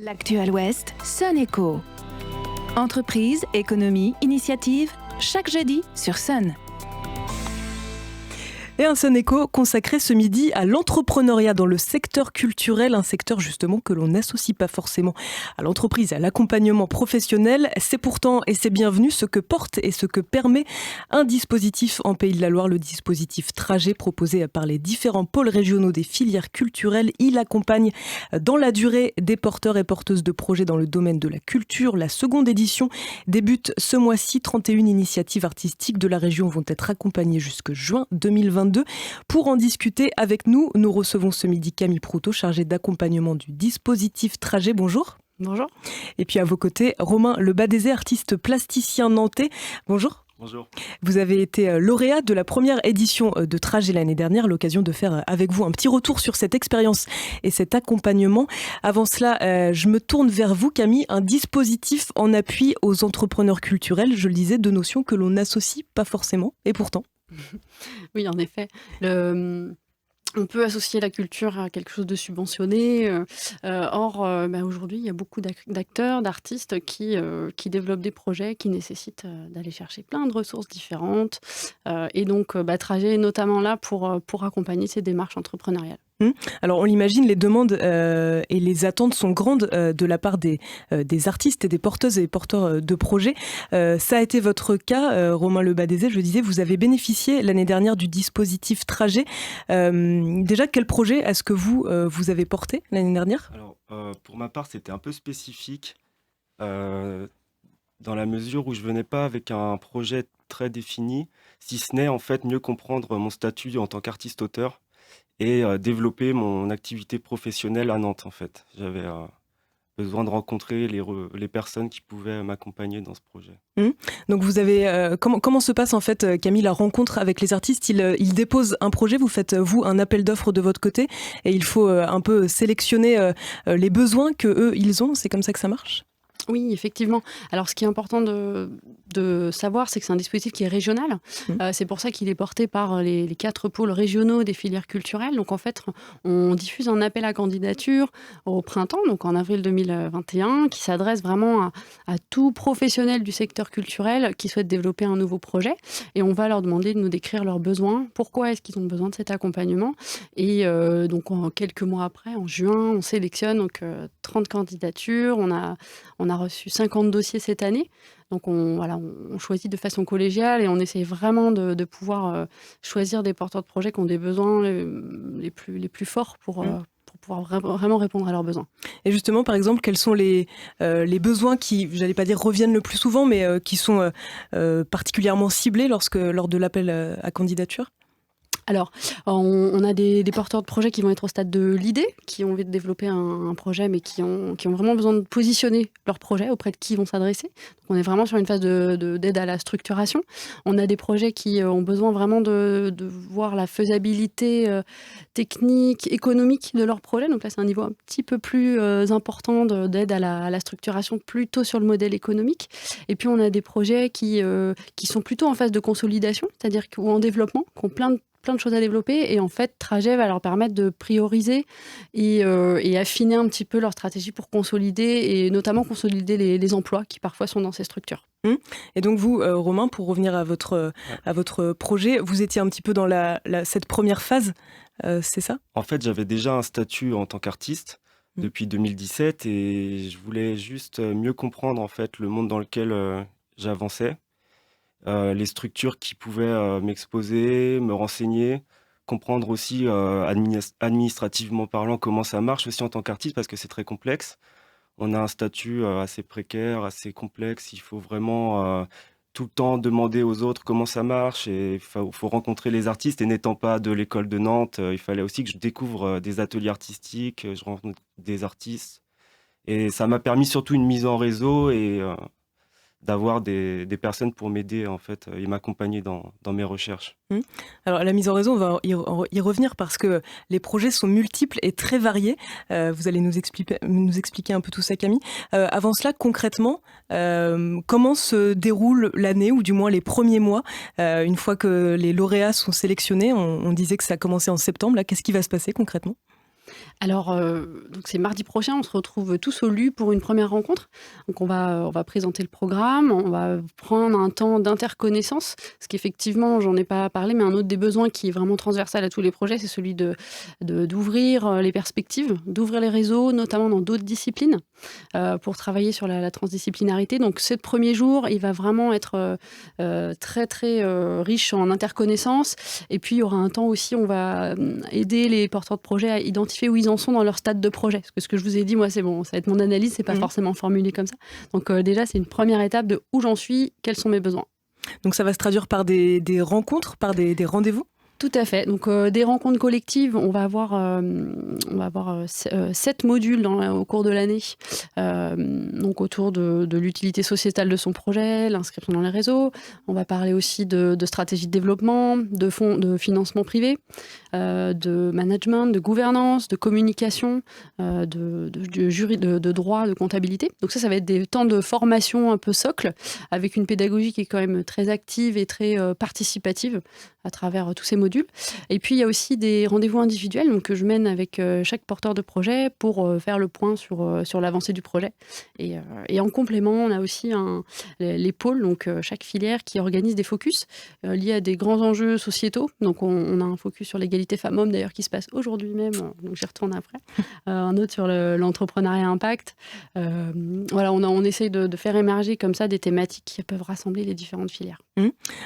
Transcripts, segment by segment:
L'Actuel Ouest, Sun Echo. Entreprise, économie, initiative, chaque jeudi sur Sun. Et un Sun Echo consacré ce midi à l'entrepreneuriat dans le secteur culturel, un secteur justement que l'on n'associe pas forcément à l'entreprise, à l'accompagnement professionnel. C'est pourtant, et c'est bienvenu, ce que porte et ce que permet un dispositif en Pays de la Loire, le dispositif Trajet proposé par les différents pôles régionaux des filières culturelles. Il accompagne dans la durée des porteurs et porteuses de projets dans le domaine de la culture. La seconde édition débute ce mois-ci. 31 initiatives artistiques de la région vont être accompagnées jusque juin 2022. Pour en discuter avec nous, nous recevons ce midi Camille Proutot, chargée d'accompagnement du dispositif Trajet. Bonjour. Bonjour. Et puis à vos côtés, Romain Lebadésé, artiste plasticien nantais. Bonjour. Bonjour. Vous avez été lauréat de la première édition de Trajet l'année dernière, l'occasion de faire avec vous un petit retour sur cette expérience et cet accompagnement. Avant cela, je me tourne vers vous, Camille, un dispositif en appui aux entrepreneurs culturels, je le disais, deux notions que l'on n'associe pas forcément, et pourtant. Oui, en effet. On peut associer la culture à quelque chose de subventionné. Or, aujourd'hui, il y a beaucoup d'acteurs, d'artistes qui développent des projets qui nécessitent d'aller chercher plein de ressources différentes. Et donc, Trajet est notamment là pour accompagner ces démarches entrepreneuriales. Alors on l'imagine, les demandes et les attentes sont grandes de la part des artistes et des porteuses et porteurs de projets. Ça a été votre cas, Romain Lebadésé, je disais, vous avez bénéficié l'année dernière du dispositif Trajet. Déjà, quel projet est-ce que vous avez porté l'année dernière ? Alors, pour ma part, c'était un peu spécifique dans la mesure où je venais pas avec un projet très défini, si ce n'est en fait mieux comprendre mon statut en tant qu'artiste-auteur et développer mon activité professionnelle à Nantes, en fait. J'avais besoin de rencontrer les personnes qui pouvaient m'accompagner dans ce projet. Donc vous avez comment se passe en fait, Camille, la rencontre avec les artistes ? Ils déposent un projet, vous faites vous un appel d'offres de votre côté et il faut un peu sélectionner les besoins que eux ils ont. C'est comme ça que ça marche ? Oui, effectivement. Alors, ce qui est important de savoir, c'est que c'est un dispositif qui est régional. C'est pour ça qu'il est porté par les 4 pôles régionaux des filières culturelles. Donc, en fait, on diffuse un appel à candidature au printemps, donc en avril 2021, qui s'adresse vraiment à tout professionnel du secteur culturel qui souhaite développer un nouveau projet. Et on va leur demander de nous décrire leurs besoins. Pourquoi est-ce qu'ils ont besoin de cet accompagnement ? Et donc, quelques mois après, en juin, on sélectionne 30 candidatures. On a reçu 50 dossiers cette année. Donc, on choisit de façon collégiale et on essaie vraiment de pouvoir choisir des porteurs de projets qui ont des besoins les plus forts pour pouvoir vraiment répondre à leurs besoins. Et justement, par exemple, quels sont les besoins qui, j'allais pas dire reviennent le plus souvent, mais qui sont particulièrement ciblés lors de l'appel à candidature ? Alors, on a des porteurs de projets qui vont être au stade de l'idée, qui ont envie de développer un projet, mais qui ont vraiment besoin de positionner leur projet, auprès de qui ils vont s'adresser. Donc, on est vraiment sur une phase d'aide à la structuration. On a des projets qui ont besoin vraiment de voir la faisabilité technique, économique de leur projet. Donc là, c'est un niveau un petit peu plus important d'aide à la structuration, plutôt sur le modèle économique. Et puis, on a des projets qui sont plutôt en phase de consolidation, c'est-à-dire ou en développement, qui ont plein de choses à développer et en fait Trajet va leur permettre de prioriser et affiner un petit peu leur stratégie pour consolider et notamment consolider les emplois qui parfois sont dans ces structures. Et donc vous, Romain, pour revenir à votre projet, vous étiez un petit peu dans cette première phase, c'est ça ? En fait, j'avais déjà un statut en tant qu'artiste depuis 2017 et je voulais juste mieux comprendre en fait le monde dans lequel j'avançais. Les structures qui pouvaient m'exposer, me renseigner, comprendre aussi administrativement parlant comment ça marche aussi en tant qu'artiste parce que c'est très complexe. On a un statut assez précaire, assez complexe. Il faut vraiment tout le temps demander aux autres comment ça marche et il faut rencontrer les artistes. Et n'étant pas de l'école de Nantes, il fallait aussi que je découvre des ateliers artistiques, je rencontre des artistes. Et ça m'a permis surtout une mise en réseau et d'avoir des personnes pour m'aider en fait et m'accompagner dans mes recherches. Alors la mise en réseau, on va y revenir parce que les projets sont multiples et très variés. Vous allez nous expliquer un peu tout ça, Camille. Avant cela, concrètement, comment se déroule l'année ou du moins les premiers mois une fois que les lauréats sont sélectionnés? On disait que ça a commencé en septembre. Là, qu'est-ce qui va se passer concrètement ? Alors, donc c'est mardi prochain, on se retrouve tous au LU pour une première rencontre. Donc on va présenter le programme, on va prendre un temps d'interconnaissance, parce qu'effectivement, j'en ai pas parlé, mais un autre des besoins qui est vraiment transversal à tous les projets, c'est celui d'ouvrir les perspectives, d'ouvrir les réseaux, notamment dans d'autres disciplines, pour travailler sur la transdisciplinarité. Donc ce premier jour, il va vraiment être très très riche en interconnaissance. Et puis il y aura un temps aussi, on va aider les porteurs de projets à identifier où ils en sont dans leur stade de projet. Parce que ce que je vous ai dit, moi, c'est bon, ça va être mon analyse, c'est pas forcément formulé comme ça. Donc déjà, c'est une première étape de où j'en suis, quels sont mes besoins. Donc ça va se traduire par des rencontres, par des rendez-vous ? Tout à fait. Donc, des rencontres collectives, on va avoir 7 modules au cours de l'année, donc autour de l'utilité sociétale de son projet, l'inscription dans les réseaux. On va parler aussi de stratégie de développement, de fonds de financement privé, de management, de gouvernance, de communication, de droit, de comptabilité. Donc ça va être des temps de formation un peu socle, avec une pédagogie qui est quand même très active et très participative à travers tous ces modules. Et puis, il y a aussi des rendez-vous individuels donc, que je mène avec chaque porteur de projet pour faire le point sur l'avancée du projet. Et en complément, on a aussi les pôles, donc chaque filière qui organise des focus liés à des grands enjeux sociétaux. Donc, on a un focus sur l'égalité femmes-hommes, d'ailleurs, qui se passe aujourd'hui même, donc j'y retourne après. Un autre sur l'entrepreneuriat impact. Voilà, on essaye de faire émerger comme ça des thématiques qui peuvent rassembler les différentes filières.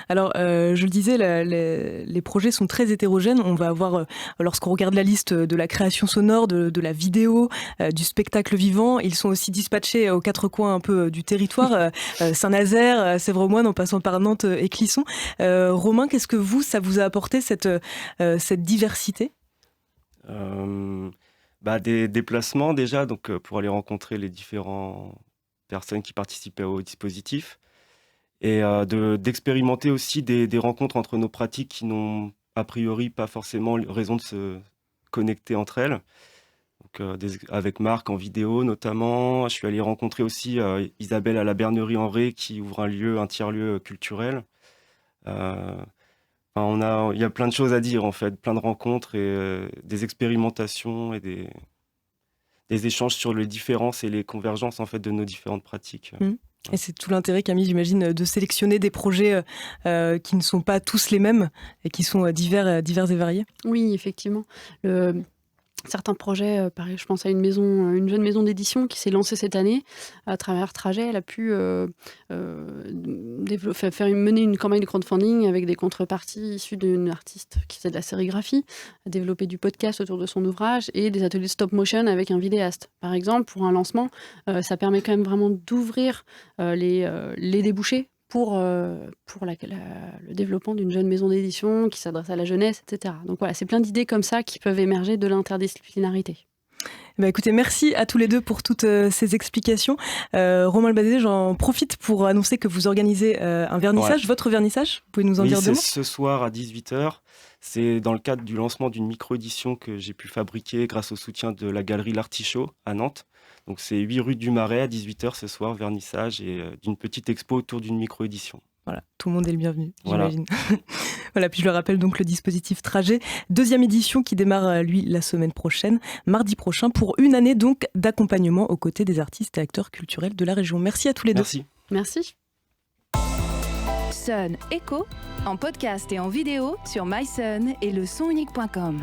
Alors, je le disais, les projets sont très hétérogènes. On va avoir, lorsqu'on regarde la liste de la création sonore, de la vidéo, du spectacle vivant, ils sont aussi dispatchés aux 4 coins un peu du territoire, Saint-Nazaire, Sèvres-Moine, en passant par Nantes et Clisson. Romain, qu'est-ce que ça vous a apporté cette diversité ? Des déplacements déjà, donc pour aller rencontrer les différentes personnes qui participaient au dispositif. Et d'expérimenter aussi des rencontres entre nos pratiques qui n'ont a priori pas forcément raison de se connecter entre elles. Donc, avec Marc en vidéo notamment. Je suis allé rencontrer aussi Isabelle à la Bernerie-en-Ré qui ouvre un tiers-lieu culturel. Il y a plein de choses à dire en fait, plein de rencontres et des expérimentations et des échanges sur les différences et les convergences en fait, de nos différentes pratiques. Et c'est tout l'intérêt, Camille, j'imagine, de sélectionner des projets qui ne sont pas tous les mêmes et qui sont divers et variés. Oui, effectivement. Certains projets, pareil, je pense à une jeune maison d'édition qui s'est lancée cette année. À travers Trajet, elle a pu mener une campagne de crowdfunding avec des contreparties issues d'une artiste qui faisait de la sérigraphie, développer du podcast autour de son ouvrage et des ateliers de stop motion avec un vidéaste. Par exemple, pour un lancement, ça permet quand même vraiment d'ouvrir les débouchés pour le développement d'une jeune maison d'édition qui s'adresse à la jeunesse, etc. Donc voilà, c'est plein d'idées comme ça qui peuvent émerger de l'interdisciplinarité. Écoutez, merci à tous les deux pour toutes ces explications. Romain Albazé, j'en profite pour annoncer que vous organisez un vernissage, votre vernissage. Vous pouvez nous en dire deux mots ? C'est ce soir à 18h. C'est dans le cadre du lancement d'une micro-édition que j'ai pu fabriquer grâce au soutien de la galerie L'Artichaut à Nantes. Donc c'est 8 rue du Marais à 18h ce soir, vernissage et d'une petite expo autour d'une micro-édition. Voilà, tout le monde est le bienvenu, voilà. J'imagine. Voilà, puis je le rappelle donc le dispositif Trajet, 2e édition qui démarre lui la semaine prochaine, mardi prochain, pour une année donc d'accompagnement aux côtés des artistes et acteurs culturels de la région. Merci à tous les deux. Merci. Sun Echo, en podcast et en vidéo sur mysun et lesonunique.com.